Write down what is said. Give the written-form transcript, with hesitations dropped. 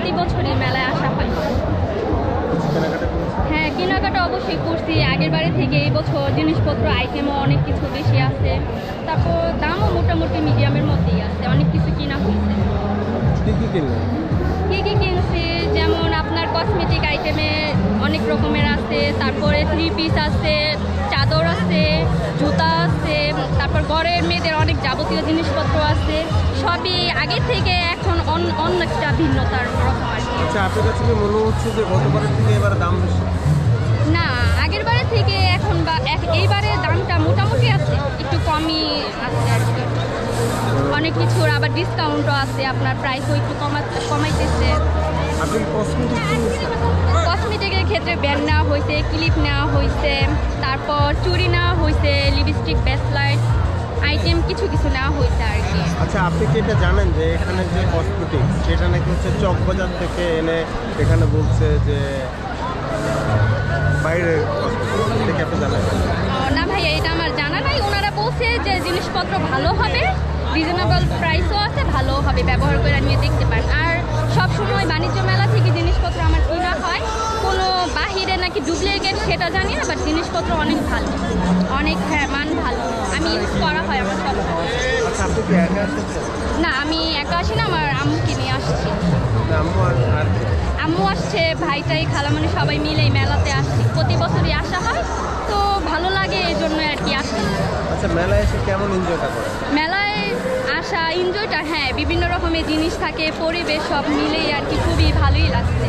প্রতি বছরই মেলায় আসা হয়। হ্যাঁ, কেনাকাটা অবশ্যই করছি আগের বারে থেকে। এই বছর জিনিসপত্র আইটেমও অনেক কিছু বেশি আছে, তারপর দামও মোটামুটি মিডিয়ামের মধ্যেই আছে, অনেক কিছু কিনা হয়েছে। কি কি কিনছি, যেমন আপনার কসমেটিক আইটেমে অনেক রকমের আছে, তারপরে 3 পিস আছে, চাদর আছে, জুতা আছে, তারপর ঘরের মেয়েদের অনেক যাবতীয় জিনিসপত্র আছে। সবই আগের থেকে এখন অনেকটা ভিন্নতার রকম আর কি। আচ্ছা, আপনার কাছে কি মনে হচ্ছে যে গতবারের থেকে এবার দাম বেশি? না, আগের বারের থেকে এখন বা এইবারে দামটা মোটামুটি আছে, একটু কমই আছে আর কি। অনেক কিছুর আবার ডিসকাউন্টও আছে, আপনার প্রাইসও একটু কমাইতেছে। আপনি কসমেটিকের ক্ষেত্রে ব্যান্ড নেওয়া হয়েছে, ক্লিপ নেওয়া হয়েছে, তারপর চুড়ি নেওয়া হয়েছে, লিপস্টিক, ব্রেসলেট আইটেম কিছু কিছু নেওয়া হয়েছে আর কি। আচ্ছা, আপনি কি এটা জানেন যে এখানে যে কসমেটিক সেটা নাকি হচ্ছে চকবাজার থেকে এনে এখানে বলছে যে বাইরের কসমেটিক, এটা কি আপনি জানেন? না ভাইয়া, এটা আমার জানা নাই। ওনারা বলছে যে জিনিসপত্র ভালো হবে, রিজনেবল প্রাইসও আছে, ভালো হবে, ব্যবহার করে নিয়ে দেখতে পারেন। আর সবসময় বাণিজ্য মেলা থেকে জিনিসপত্র আমার কেনা হয়, কোনো বাহিরে নাকি ডুপ্লিকেট সেটা জানি না, বাট জিনিসপত্র অনেক ভালো, অনেক মান ভালো, আমি ইউজ করা হয় আমার সব। আচ্ছা, আপনি কি একা এসেছেন? না, আমি একা আসি না, আমার আম্মুকে নিয়ে আসছি। আম্মু আর আম্মু আসছে, ভাইটাই, খালামণি সবাই মিলেই মেলাতে আসছি। প্রতি বছরই আসা হয়, তো ভালো লাগে এই জন্য আর কি আসি। আচ্ছা, মেলায় এসে কেমন এনজয়টা করেন? মেলায় আসা এনজয়টা, হ্যাঁ, বিভিন্ন রকমের জিনিস থাকে, পরিবেশ সব মিলেই আর কি খুবই ভালোই লাগছে।